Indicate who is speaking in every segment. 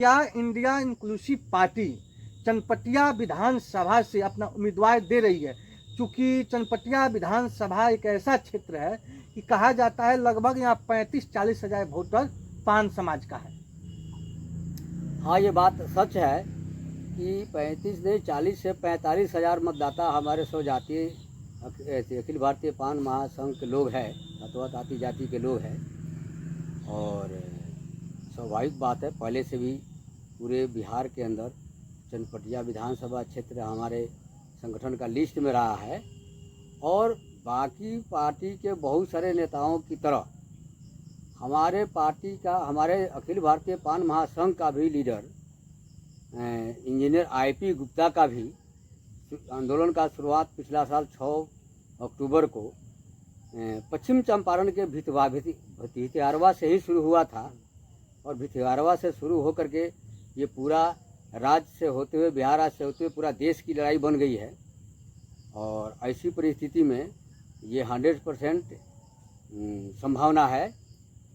Speaker 1: क्या India inclusive party Chanpatia विधानसभा से अपना उम्मीदवार दे रही है? चूंकि चनपटिया विधानसभा एक ऐसा क्षेत्र है कि कहा जाता है लगभग यहाँ 35-40 हजार वोटर पान समाज का है।
Speaker 2: हाँ, ये बात सच है कि 35 नहीं 40 से 45 हजार मतदाता हमारे स्वजातीय अखिल भारतीय पान महासंघ के लोग हैं, अथवा ताती जाति के लोग हैं। और स्वाभाविक बात है, पहले से भी पूरे बिहार के अंदर चनपटिया विधानसभा क्षेत्र हमारे संगठन का लिस्ट में रहा है। और बाकी पार्टी के बहुत सारे नेताओं की तरह हमारे पार्टी का, हमारे अखिल भारतीय पान महासंघ का भी लीडर इंजीनियर IP गुप्ता का भी आंदोलन का शुरुआत पिछला साल 6 अक्टूबर को पश्चिम चंपारण के भितवारवा से ही शुरू हुआ था। और भितवारवा से शुरू होकर के ये पूरा राज्य से होते हुए, बिहार राज्य से होते हुए पूरा देश की लड़ाई बन गई है। और ऐसी परिस्थिति में ये 100% संभावना है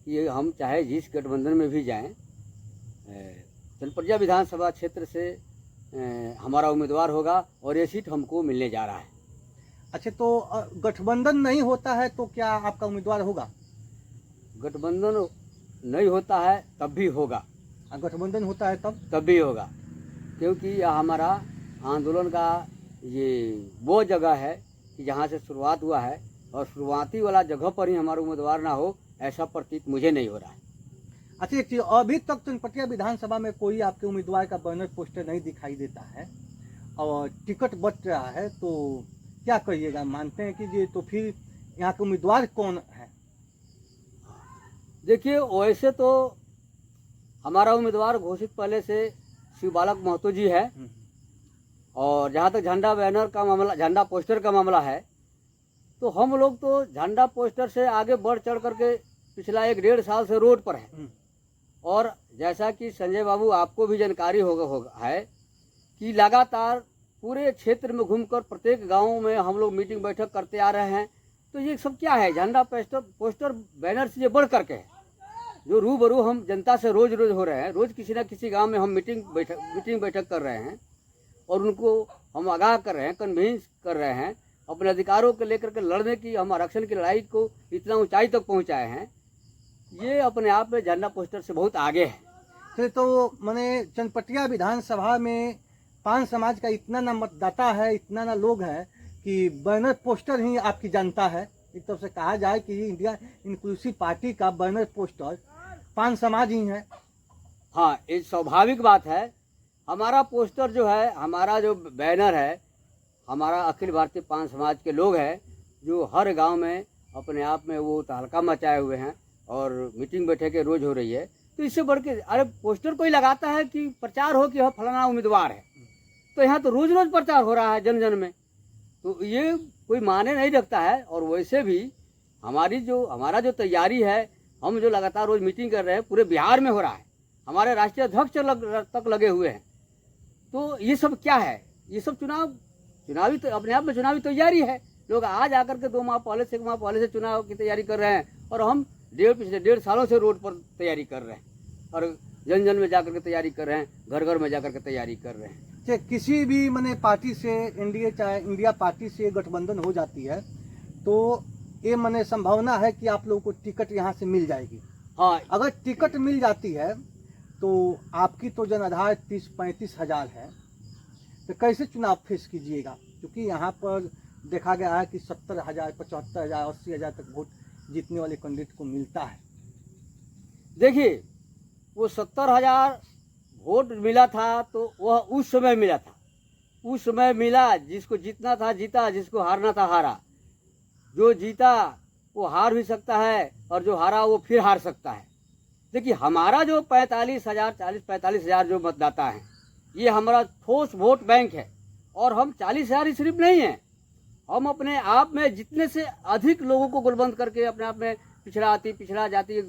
Speaker 2: कि हम चाहे जिस गठबंधन में भी जाएं, चनपटिया विधानसभा क्षेत्र से हमारा उम्मीदवार होगा और ये सीट हमको मिलने जा रहा है।
Speaker 1: अच्छा, तो गठबंधन नहीं होता है तो क्या आपका उम्मीदवार होगा?
Speaker 2: गठबंधन नहीं होता है तब भी होगा,
Speaker 1: गठबंधन होता है तब
Speaker 2: भी होगा, क्योंकि यह हमारा आंदोलन का ये वो जगह है कि जहाँ से शुरुआत हुआ है। और शुरुआती वाला जगह पर ही हमारा उम्मीदवार ना हो, ऐसा प्रतीत मुझे नहीं हो रहा है।
Speaker 1: अच्छा, एक चीज, अभी तक चनपटिया विधानसभा में कोई आपके उम्मीदवार का बैनर पोस्टर नहीं दिखाई देता है और टिकट बट रहा है, तो क्या कहिएगा? मानते हैं कि ये तो फिर यहाँ के उम्मीदवार कौन है?
Speaker 2: देखिए, वैसे तो हमारा उम्मीदवार घोषित पहले से शिव बालक महतो जी है। और जहाँ तक झंडा बैनर का मामला, झंडा पोस्टर का मामला है, तो हम लोग तो झंडा पोस्टर से आगे बढ़ चढ़ करके पिछला 1-1.5 साल से रोड पर है। और जैसा कि संजय बाबू आपको भी जानकारी होगा है कि लगातार पूरे क्षेत्र में घूमकर प्रत्येक गांव में हम लोग मीटिंग बैठक करते आ रहे हैं। तो ये सब क्या है? झंडा पोस्टर बैनर से ये बढ़ करके है, जो रूबरू हम जनता से रोज रोज हो रहे हैं। रोज किसी न किसी गांव में हम मीटिंग बैठक कर रहे हैं और उनको हम आगाह कर रहे हैं, कन्विंस कर रहे हैं, अपने अधिकारों को लेकर के लड़ने की, हम आरक्षण की लड़ाई को इतना ऊंचाई तक पहुंचाए हैं। ये अपने आप में झंडा पोस्टर से बहुत आगे है।
Speaker 1: तो मैंने चनपटिया विधानसभा में पान समाज का इतना ना मतदाता है, इतना ना लोग है कि बैनर पोस्टर ही आपकी जनता है। एक तरफ से कहा जाए कि इंडिया इंक्लूसिव पार्टी का बैनर पोस्टर पान समाज ही है।
Speaker 2: हाँ, ये स्वाभाविक बात है। हमारा पोस्टर जो है, हमारा जो बैनर है, हमारा अखिल भारतीय पान समाज के लोग हैं जो हर गांव में अपने आप में वो तहलका मचाए हुए हैं और मीटिंग बैठकें रोज हो रही है। तो इससे बढ़ के अरे पोस्टर कोई लगाता है कि प्रचार हो कि फलाना उम्मीदवार है, तो यहाँ तो रोज रोज प्रचार हो रहा है जन जन में, तो ये कोई माने नहीं रखता है। और वैसे भी हमारा जो तैयारी है, हम जो लगातार रोज मीटिंग कर रहे हैं, पूरे बिहार में हो रहा है। हमारे राष्ट्रीय अध्यक्ष तक लगे हुए हैं। तो ये सब क्या है? ये सब चुनावी तो अपने आप में चुनावी तैयारी है। लोग आज आकर के 2 माह पहले से 1 माह पहले से चुनाव की तैयारी कर रहे हैं और हम पिछले 1.5 सालों से रोड पर तैयारी कर रहे हैं और जन जन में जाकर के तैयारी कर रहे हैं, घर घर में जाकर के तैयारी कर रहे हैं।
Speaker 1: किसी भी मैंने पार्टी से एनडीए चाहे इंडिया पार्टी से गठबंधन हो जाती है तो ये मैंने संभावना है कि आप लोगों को टिकट यहाँ से मिल जाएगी।
Speaker 2: हाँ,
Speaker 1: अगर टिकट मिल जाती है तो आपकी तो जन आधार 30-35 हजार है, तो कैसे चुनाव फेस कीजिएगा? क्योंकि यहाँ पर देखा गया है कि 70 हजार, 75 हजार, 80 हजार तक वोट जीतने वाले कैंडिडेट को मिलता है।
Speaker 2: देखिए, वो 70 हजार वोट मिला था तो वह उस समय मिला था, उस समय मिला। जिसको जीतना था जीता, जिसको हारना था हारा। जो जीता वो हार भी सकता है और जो हारा वो फिर हार सकता है। देखिए, हमारा जो 40-45 हजार जो मतदाता हैं, ये हमारा ठोस वोट बैंक है। और हम 40 हजार सिर्फ नहीं है, हम अपने आप में जितने से अधिक लोगों को गोलबंद करके अपने आप में पिछड़ा जाति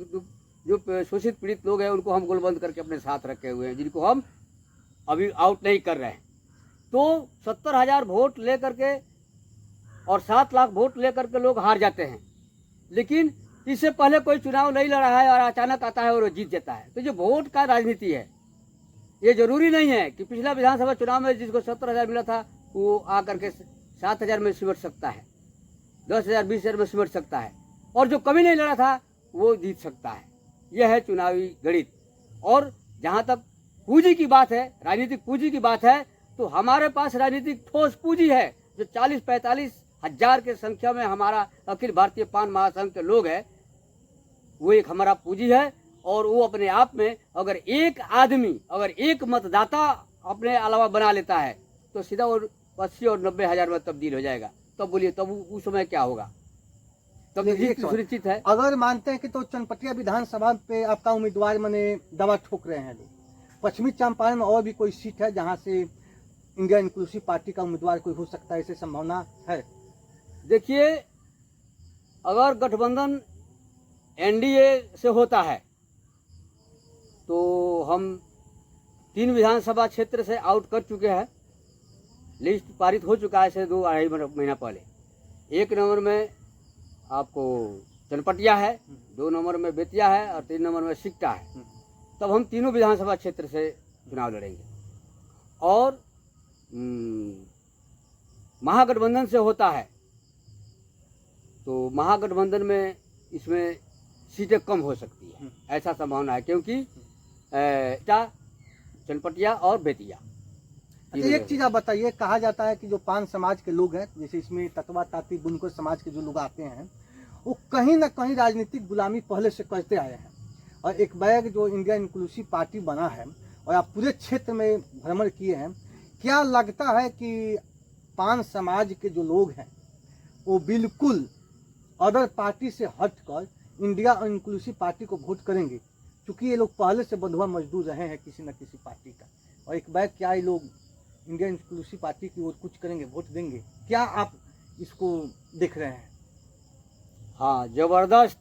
Speaker 2: जो शोषित पीड़ित लोग हैं उनको हम गोलबंद करके अपने साथ रखे हुए हैं, जिनको हम अभी आउट नहीं कर रहे हैं। तो 70 हजार वोट ले करके और 7 लाख वोट ले करके लोग हार जाते हैं। लेकिन इससे पहले कोई चुनाव नहीं लड़ा है और अचानक आता है और वो जीत जाता है। तो जो वोट का राजनीति है, ये जरूरी नहीं है कि पिछला विधानसभा चुनाव में जिसको 70,000 मिला था वो आकर के 7,000 में सिमट सकता है, 10,000 20,000 में सिमट सकता है, और जो कभी नहीं लड़ा था वो जीत सकता है। यह है चुनावी गणित। और जहाँ तक पूंजी की बात है, राजनीतिक पूंजी की बात है, तो हमारे पास राजनीतिक ठोस पूंजी है जो 40-45 हजार के संख्या में हमारा अखिल भारतीय पान महासंघ के लोग हैं, वो एक हमारा पूंजी है। और वो अपने आप में अगर एक आदमी, अगर एक मतदाता अपने अलावा बना लेता है तो सीधा वो 80 और 90 हजार में तब्दील हो जाएगा। तब बोलिए तब उस समय क्या होगा? तब जीत सुनिश्चित है।
Speaker 1: अगर मानते हैं कि तो चनपटिया विधानसभा पे आपका उम्मीदवार मने दवा ठोक रहे हैं लोग, पश्चिमी चंपारण में और भी कोई सीट है जहां से इंडिया इंक्लूसिव पार्टी का उम्मीदवार कोई हो सकता है, ऐसे संभावना है?
Speaker 2: देखिए, अगर गठबंधन एनडीए से होता है तो हम 3 विधानसभा क्षेत्र से आउट कर चुके हैं, लिस्ट पारित हो चुका है से 2-2.5 महीना पहले। 1 नंबर में आपको चनपटिया है, 2 नंबर में बेतिया है और 3 नंबर में सिकटा है। तब हम तीनों विधानसभा क्षेत्र से चुनाव लड़ेंगे। और महागठबंधन से होता है तो महागठबंधन में इसमें सीटें कम हो सकती है, ऐसा संभावना है, क्योंकि चनपटिया और बेतिया।
Speaker 1: अच्छा, एक चीज आप बताइए, कहा जाता है कि जो पान समाज के लोग हैं, जैसे इसमें ततवा ताती बुनकर समाज के जो लोग आते हैं, वो कहीं ना कहीं राजनीतिक गुलामी पहले से करते आए हैं, और एक बैग जो इंडिया इंक्लूसिव पार्टी बना है और आप पूरे क्षेत्र में भ्रमण किए हैं, क्या लगता है कि पान समाज के जो लोग हैं वो बिल्कुल अदर पार्टी से हटकर इंडिया इंक्लूसिव पार्टी को वोट करेंगे? क्योंकि ये लोग पहले से बंधुआ मजदूर रहे हैं किसी न किसी पार्टी का, और एक बैग क्या ये लोग इंडिया इंक्लूसिव पार्टी की ओर कुछ करेंगे, वोट देंगे? क्या आप इसको देख रहे हैं?
Speaker 2: हाँ, जबरदस्त।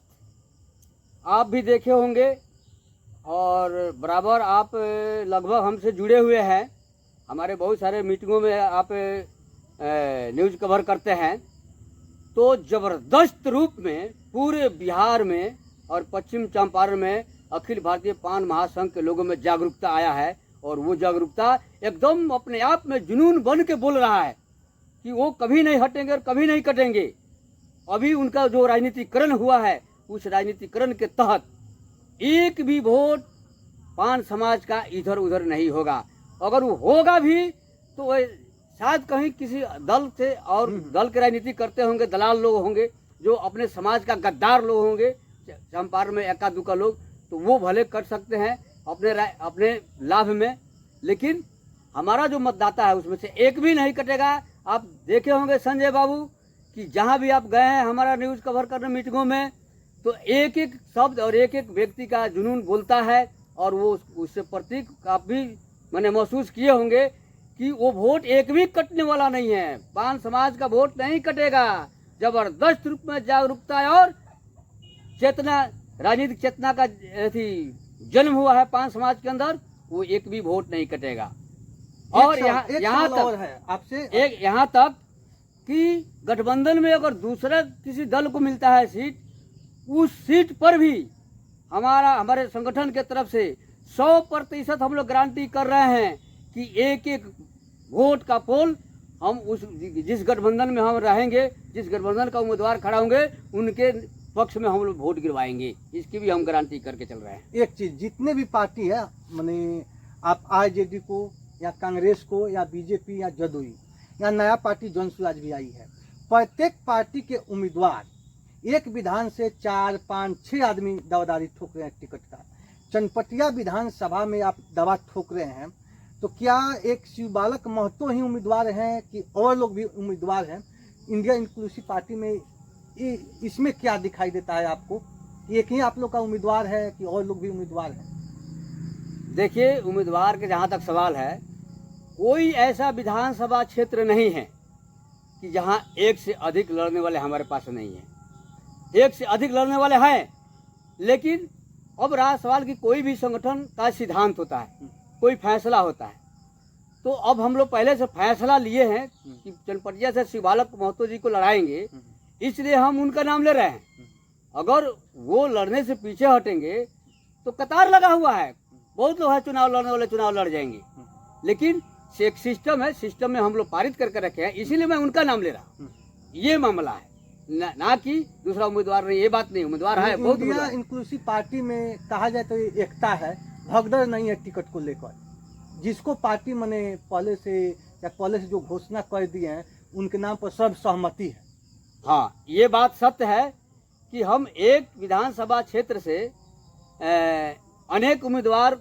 Speaker 2: आप भी देखे होंगे और बराबर आप लगभग हमसे जुड़े हुए हैं, हमारे बहुत सारे मीटिंगों में आप न्यूज़ कवर करते हैं। तो जबरदस्त रूप में पूरे बिहार में और पश्चिम चंपारण में अखिल भारतीय पान महासंघ के लोगों में जागरूकता आया है, और वो जागरूकता एकदम अपने आप में जुनून बन के बोल रहा है कि वो कभी नहीं हटेंगे और कभी नहीं कटेंगे। अभी उनका जो राजनीतिकरण हुआ है, उस राजनीतिकरण के तहत एक भी वोट पान समाज का इधर उधर नहीं होगा। अगर वो होगा भी तो शायद कहीं किसी दल से, और दल की राजनीति करते होंगे दलाल लोग होंगे, जो अपने समाज का गद्दार लोग होंगे, चंपारण में एका दुका लोग, तो वो भले कर सकते हैं अपने लाभ में, लेकिन हमारा जो मतदाता है उसमें से एक भी नहीं कटेगा। आप देखे होंगे संजय बाबू कि जहां भी आप गए हैं हमारा न्यूज़ कवर करने मीटिंगों में, तो एक एक शब्द और एक एक व्यक्ति का जुनून बोलता है, और वो उससे प्रतीक आप भी मैंने महसूस किए होंगे कि वो वोट एक भी कटने वाला नहीं है। पान समाज का वोट नहीं कटेगा। जबरदस्त रूप में जागरूकता है और चेतना, राजनीतिक चेतना का जन्म हुआ है पान समाज के अंदर, वो एक भी वोट नहीं कटेगा। और यहाँ तक
Speaker 1: है आपसे
Speaker 2: यहाँ तक कि गठबंधन में अगर दूसरा किसी दल को मिलता है सीट, उस सीट पर भी हमारे संगठन के तरफ से 100% हम लोग गारंटी कर रहे हैं कि एक एक वोट का पोल हम जिस गठबंधन में हम रहेंगे, जिस गठबंधन का उम्मीदवार खड़ा होंगे, उनके पक्ष में हम लोग वोट गिरवाएंगे। इसकी भी हम गारंटी करके चल रहे हैं।
Speaker 1: एक चीज, जितने भी पार्टी है, माने आप आरजेडी को या कांग्रेस को या बीजेपी या जदयू या नया पार्टी जनसुराज भी आई है, प्रत्येक पार्टी के उम्मीदवार एक विधान से 4, 5, 6 आदमी दावेदारी ठोक रहे हैं टिकट का। चनपटिया विधानसभा में आप दवा ठोक रहे हैं, तो क्या एक शिव बालक महतो ही उम्मीदवार हैं कि और लोग भी उम्मीदवार हैं इंडिया इंक्लूसिव पार्टी में? इसमें क्या दिखाई देता है आपको? एक ही आप लोग का उम्मीदवार है कि और लोग भी उम्मीदवार हैं?
Speaker 2: देखिए, उम्मीदवार के जहाँ तक सवाल है, कोई ऐसा विधानसभा क्षेत्र नहीं है कि जहाँ एक से अधिक लड़ने वाले हमारे पास नहीं है। एक से अधिक लड़ने वाले हैं, लेकिन अब रहा सवाल कि कोई भी संगठन का सिद्धांत होता है, कोई फैसला होता है। तो अब हम लोग पहले से फैसला लिए हैं कि चनपटिया से शिव बालक महतो जी को लड़ाएंगे, इसलिए हम उनका नाम ले रहे हैं। अगर वो लड़ने से पीछे हटेंगे तो कतार लगा हुआ है, बहुत लोग हैं चुनाव लड़ने वाले चुनाव लड़ जाएंगे, लेकिन एक सिस्टम है, सिस्टम में हम लोग पारित करके रखे हैं, इसीलिए मैं उनका नाम ले रहा हूँ। ये मामला है, ना कि दूसरा उम्मीदवार नहीं, ये बात नहीं। उम्मीदवार है, बहुत
Speaker 1: इंडिया
Speaker 2: उम्मीदवार।
Speaker 1: इंक्लूसिव पार्टी में कहा जाए तो ये एकता है, भगदड़ नहीं है टिकट को लेकर। जिसको पार्टी मैंने पहले से जो घोषणा कर दिए हैं उनके नाम पर सब सहमति है।
Speaker 2: हाँ, ये बात सत्य है कि हम एक विधानसभा क्षेत्र से अनेक उम्मीदवार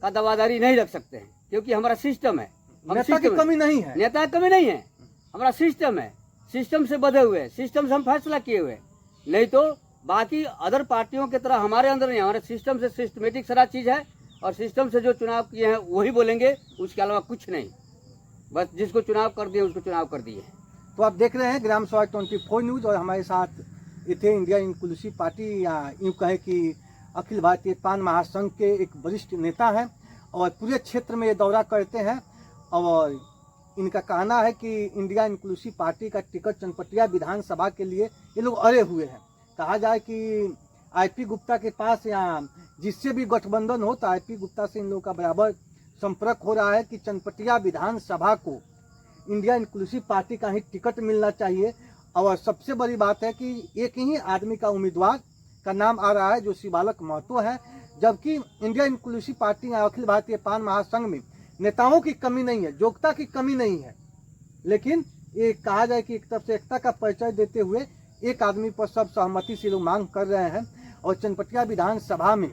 Speaker 2: का दावादारी नहीं रख सकते हैं, क्योंकि हमारा सिस्टम है।
Speaker 1: नेता की कमी नहीं है,
Speaker 2: नेता की कमी नहीं है, हमारा सिस्टम है, सिस्टम से बधे हुए हैं, सिस्टम से हम फैसला किए हुए हैं। नहीं तो बाकी अदर पार्टियों की तरह हमारे अंदर नहीं, हमारे सिस्टम से सिस्टमेटिक सारा चीज़ है, और सिस्टम से जो चुनाव किए हैं वही बोलेंगे, उसके अलावा कुछ नहीं। बस जिसको चुनाव कर दिए उसको चुनाव कर दिए।
Speaker 1: तो आप देख रहे हैं ग्राम सभा 24 न्यूज, और हमारे साथ थे इंडिया इंक्लूसिव पार्टी, या यूँ कहे कि अखिल भारतीय पान महासंघ के एक वरिष्ठ नेता हैं, और पूरे क्षेत्र में ये दौरा करते हैं। और इनका कहना है कि इंडिया इंक्लूसिव पार्टी का टिकट चनपटिया विधानसभा के लिए ये लोग अड़े हुए हैं। कहा जाए कि आईपी गुप्ता के पास या जिससे भी गठबंधन हो तो आईपी गुप्ता से इन लोगों का बराबर संपर्क हो रहा है कि चनपटिया विधानसभा को इंडिया इंक्लूसिव पार्टी का ही टिकट मिलना चाहिए। और सबसे बड़ी बात है कि एक ही आदमी का उम्मीदवार का नाम आ रहा है जो शिवालक महतो है, जबकि इंडिया इंक्लूसिव पार्टी या अखिल भारतीय पान महासंघ में नेताओं की कमी नहीं है, योग्यता की कमी नहीं है, लेकिन ये कहा जाए कि एक तरफ से एकता का परिचय देते हुए एक आदमी पर सब सहमति से लोग मांग कर रहे हैं। और चनपटिया विधानसभा में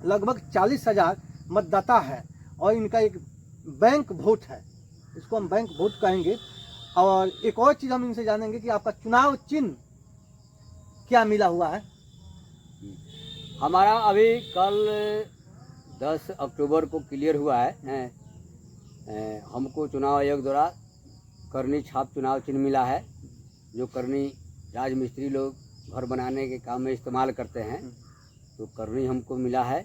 Speaker 1: लगभग 40,000 मतदाता है, और इनका एक बैंक वोट है, इसको हम बैंक वोट कहेंगे। और एक और चीज़ हम इनसे जानेंगे कि आपका चुनाव चिन्ह क्या मिला हुआ है।
Speaker 2: हमारा अभी कल 10 अक्टूबर को क्लियर हुआ है, हमको चुनाव आयोग द्वारा करनी छाप चुनाव चिन्ह मिला है, जो करनी राजमिस्त्री लोग घर बनाने के काम में इस्तेमाल करते हैं, तो करनी हमको मिला है।